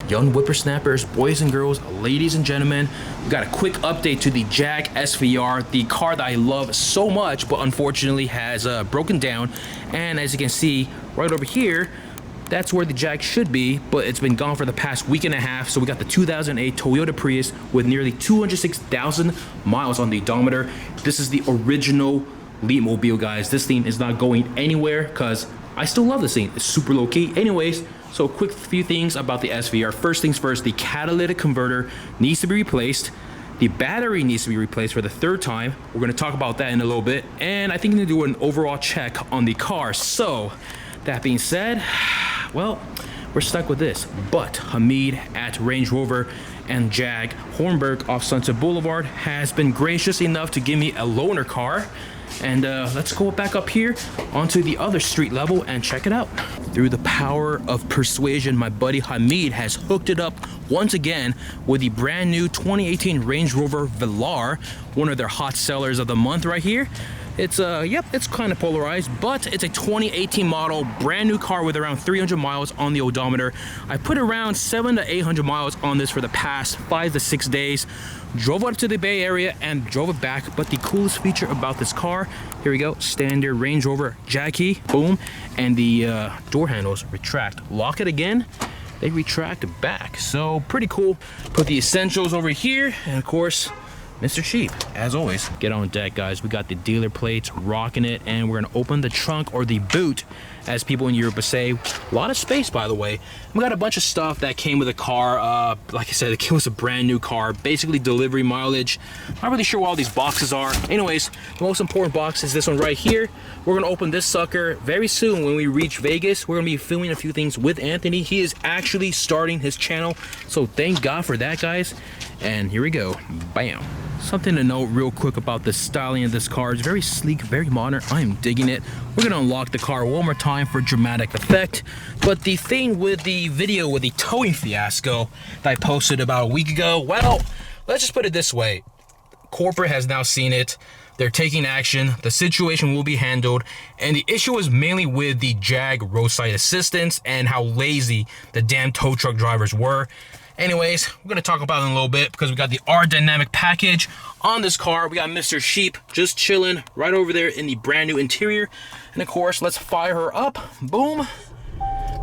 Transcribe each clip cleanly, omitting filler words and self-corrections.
young whippersnappers, boys and girls, ladies and gentlemen, we got a quick update to the Jag SVR, the car that I love so much, but unfortunately has broken down. And as you can see right over here, that's where the Jag should be, but it's been gone for the past week and a half. So we got the 2008 Toyota Prius with nearly 206,000 miles on the odometer. This is the original Leapmobile, guys. This thing is not going anywhere because I still love this thing. It's super low key. Anyways, so quick few things about the SVR. First things first, the catalytic converter needs to be replaced. The battery needs to be replaced for the third time. We're going to talk about that in a little bit. And I think I'm going to do an overall check on the car. So that being said, well, we're stuck with this. But Hamid at Range Rover and Jag Hornberg off Sunset Boulevard has been gracious enough to give me a loaner car. And let's go back up here onto the other street level and check it out. Through the power of persuasion, my buddy Hamid has hooked it up once again with the brand new 2018 Range Rover Velar, one of their hot sellers of the month right here. It's it's kind of polarized, but it's a 2018 model, brand new car with around 300 miles on the odometer. I put around 700 to 800 miles on this for the past 5 to 6 days. Drove up to the Bay Area and drove it back. But the coolest feature about this car, here we go, standard Range Rover Jag key, boom, and the door handles retract. Lock it again, they retract back. So pretty cool. Put the essentials over here, and of course, Mr. Sheep, as always. Get on deck, guys. We got the dealer plates, rocking it, and we're gonna open the trunk, or the boot, as people in Europe would say. A lot of space, by the way. We got a bunch of stuff that came with the car. Like I said, it was a brand new car, basically delivery mileage. Not really sure what all these boxes are. Anyways, the most important box is this one right here. We're gonna open this sucker very soon when we reach Vegas. We're gonna be filming a few things with Anthony. He is actually starting his channel, so thank God for that, guys. And here we go, bam. Something to note real quick about the styling of this car. It's very sleek, very modern. I am digging it. We're gonna unlock the car one more time for dramatic effect. But the thing with the video with the towing fiasco that I posted about a week ago, well, let's just put it this way. Corporate has now seen it. They're taking action. The situation will be handled. And the issue is mainly with the Jag roadside assistance and how lazy the damn tow truck drivers were. Anyways, we're gonna talk about it in a little bit because we got the R Dynamic package on this car. We got Mr. Sheep just chilling right over there in the brand new interior. And of course, let's fire her up. Boom.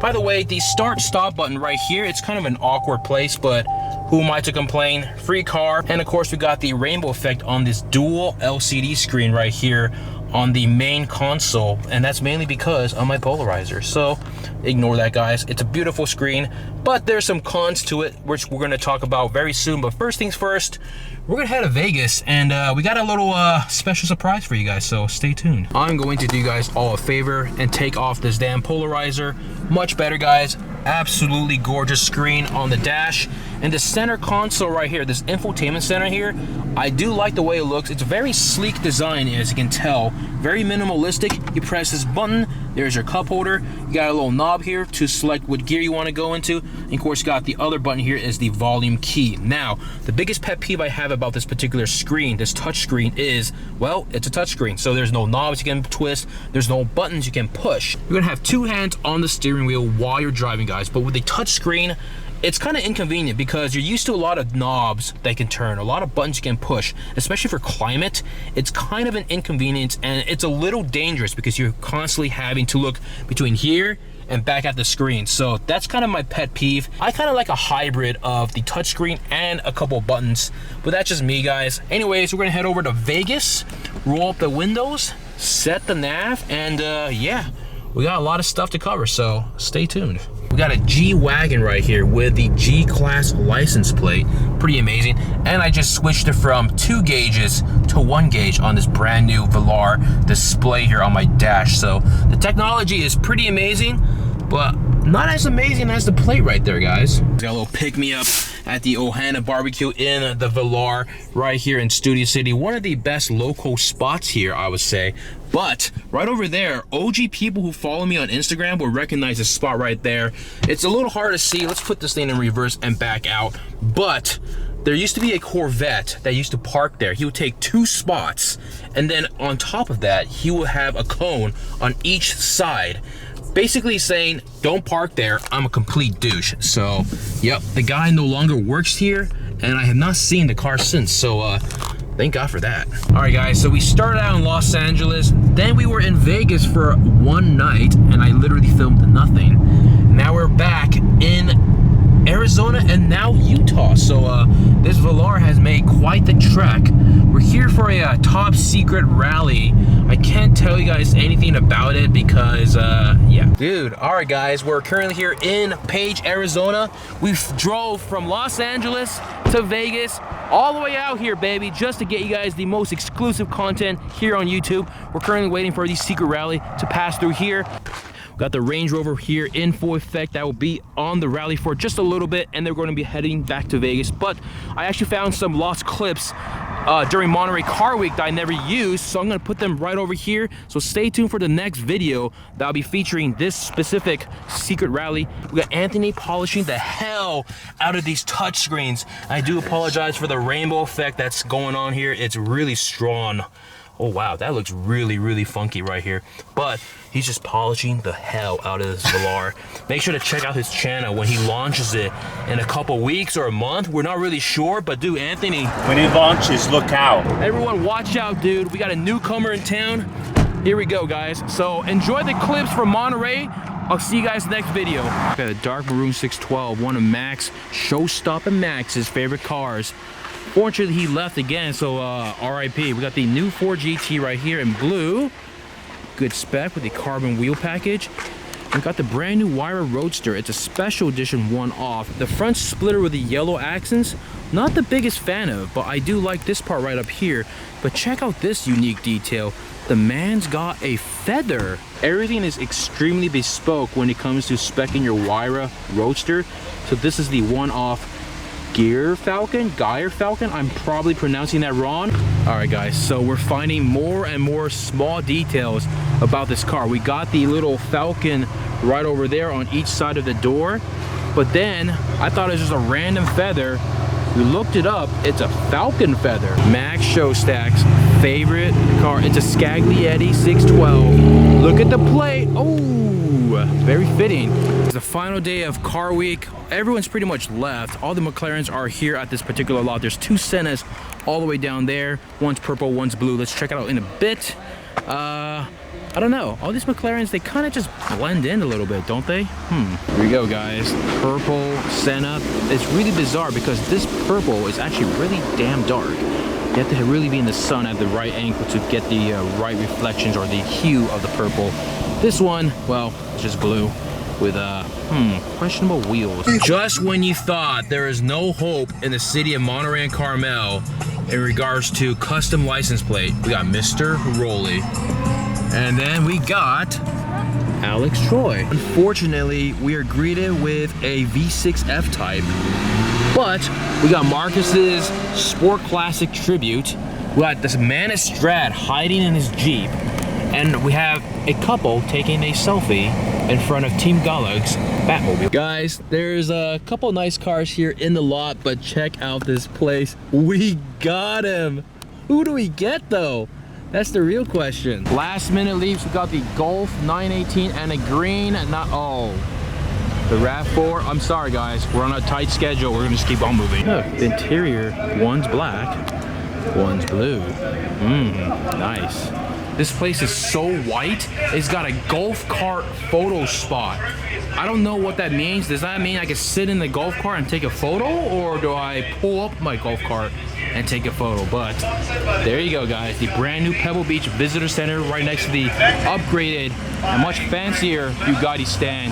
By the way, the start stop button right here, it's kind of an awkward place, but who am I to complain? Free car. And of course, we got the rainbow effect on this dual LCD screen right here on the main console, and that's mainly because of my polarizer. So ignore that, guys. It's a beautiful screen, but there's some cons to it, which we're going to talk about very soon. But first things first, we're gonna head to Vegas, and we got a little special surprise for you guys, so stay tuned. I'm going to do you guys all a favor and take off this damn polarizer. Much better, guys. Absolutely gorgeous screen on the dash, and the center console right here, this infotainment center here, I do like the way it looks. It's a very sleek design, as you can tell, very minimalistic. You press this button, there's your cup holder. You got a little knob here to select what gear you want to go into, and of course you got the other button here is the volume key. Now, the biggest pet peeve I have about this particular screen, this touch screen, is, well, it's a touch screen, so there's no knobs you can twist, there's no buttons you can push. You're gonna have two hands on the steering wheel while you're driving, guys, but with the touch screen, it's kind of inconvenient because you're used to a lot of knobs that you can turn, a lot of buttons you can push, especially for climate. It's kind of an inconvenience, and it's a little dangerous because you're constantly having to look between here and back at the screen. So that's kind of my pet peeve. I kind of like a hybrid of the touchscreen and a couple of buttons, but that's just me, guys. Anyways, we're gonna head over to Vegas, roll up the windows, set the nav, and yeah, we got a lot of stuff to cover, so stay tuned. We got a G-Wagon right here with the G-Class license plate. Pretty amazing. And I just switched it from 2 gauges to 1 gauge on this brand new Velar display here on my dash. So the technology is pretty amazing, but not as amazing as the plate right there, guys. Got a little pick-me-up at the Ohana Barbecue in the Velar right here in Studio City. One of the best local spots here, I would say. But right over there, OG people who follow me on Instagram will recognize this spot right there. It's a little hard to see. Let's put this thing in reverse and back out. But there used to be a Corvette that used to park there. He would take 2 spots, and then on top of that, he would have a cone on each side. basically saying, don't park there, I'm a complete douche. So, yep, the guy no longer works here, and I have not seen the car since, so thank God for that. All right, guys, so we started out in Los Angeles, then we were in Vegas for one night, and I literally filmed nothing. Now we're back in Arizona and now Utah. So this Velar has made quite the trek. We're here for a top secret rally. I can't tell you guys anything about it because yeah, dude. All right, guys, we're currently here in Page, Arizona. We drove from Los Angeles to Vegas, all the way out here, baby, just to get you guys the most exclusive content here on YouTube. We're currently waiting for the secret rally to pass through here. Got the Range Rover here in full effect. That will be on the rally for just a little bit, and they're going to be heading back to Vegas. But I actually found some lost clips during Monterey Car Week that I never used, so I'm going to put them right over here. So stay tuned for the next video that'll be featuring this specific secret rally. We got Anthony polishing the hell out of these touch screens. I do apologize for the rainbow effect that's going on here. It's really strong. Oh wow, that looks really, really funky right here. But he's just polishing the hell out of this Velar. Make sure to check out his channel when he launches it in a couple weeks or a month. We're not really sure, but dude, Anthony, when he launches, look out. Everyone watch out, dude. We got a newcomer in town. Here we go, guys. So enjoy the clips from Monterey. I'll see you guys in the next video. Got a dark maroon 612, one of Max, show-stopping Max's favorite cars. Fortunately, he left again, so RIP. We got the new 4 GT right here in blue. Good spec with the carbon wheel package. We got the brand new Huayra Roadster. It's a special edition one-off. The front splitter with the yellow accents, not the biggest fan of, but I do like this part right up here. But check out this unique detail. The man's got a feather. Everything is extremely bespoke when it comes to speccing your Huayra Roadster. So this is the one-off Gear Falcon, I'm probably pronouncing that wrong. All right, guys, so we're finding more and more small details about this car. We got the little Falcon right over there on each side of the door, but then I thought it was just a random feather. We looked it up, it's a Falcon feather. Max Showstack's favorite car. It's a Scaglietti 612. Look at the plate. Oh, very fitting. It's the final day of Car Week. Everyone's pretty much left. All the McLarens are here at this particular lot. There's two Sennas all the way down there. One's purple, one's blue. Let's check it out in a bit. I don't know. All these McLarens, they kind of just blend in a little bit, don't they? Here we go, guys. Purple Senna. It's really bizarre because this purple is actually really damn dark. You have to really be in the sun at the right angle to get the right reflections or the hue of the purple. This one, well, it's just blue with questionable wheels. Just when you thought there is no hope in the city of Monterey and Carmel in regards to custom license plate, we got Mr. Rolly. And then we got Alex Troy. Unfortunately, we are greeted with a V6 F-Type, but we got Marcus's Sport Classic Tribute. We got this Manus Strat hiding in his Jeep, and we have a couple taking a selfie in front of Team Galag's Batmobile. Guys, there's a couple nice cars here in the lot, but check out this place. We got him. Who do we get though? That's the real question. Last minute leaves, we got the Golf 918 and a green, the RAV4. I'm sorry guys, we're on a tight schedule. We're gonna just keep on moving. Look, the interior, one's black, one's blue. Nice. This place is so white, it's got a golf cart photo spot. I don't know what that means. Does that mean I can sit in the golf cart and take a photo, or do I pull up my golf cart and take a photo? But there you go, guys. The brand new Pebble Beach Visitor Center right next to the upgraded and much fancier Bugatti stand.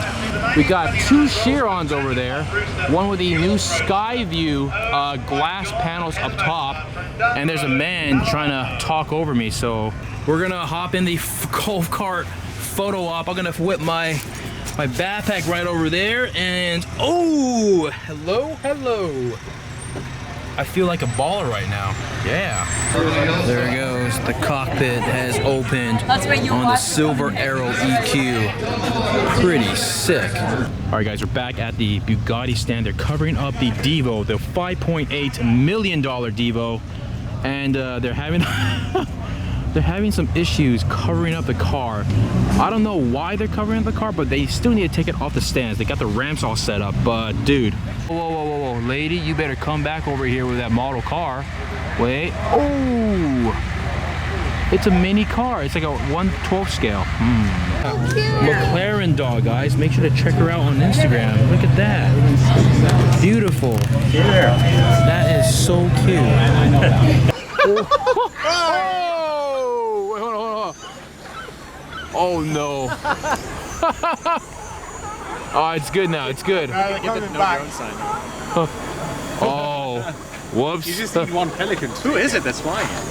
We got two Chirons over there, one with the new Skyview glass panels up top, and there's a man trying to talk over me, so we're gonna hop in the golf cart photo op. I'm gonna whip my backpack right over there, and oh, hello. I feel like a baller right now. Yeah. There it goes. The cockpit has opened on the Silver Arrow EQ. Pretty sick. All right, guys, we're back at the Bugatti stand. They're covering up the Devo, the $5.8 million Devo, and they're having they're having some issues covering up the car. I don't know why they're covering up the car, but they still need to take it off the stands. They got the ramps all set up, but dude. Whoa, lady, you better come back over here with that model car. Wait, oh, it's a mini car. It's like a 1/12 scale. McLaren dog, guys. Make sure to check her out on Instagram. Look at that. Beautiful. Yeah. That is so cute. Wait, hold on. Oh no. Oh, it's good now. It's good. Oh, whoops. You just need one pelican. Who is it that's flying it?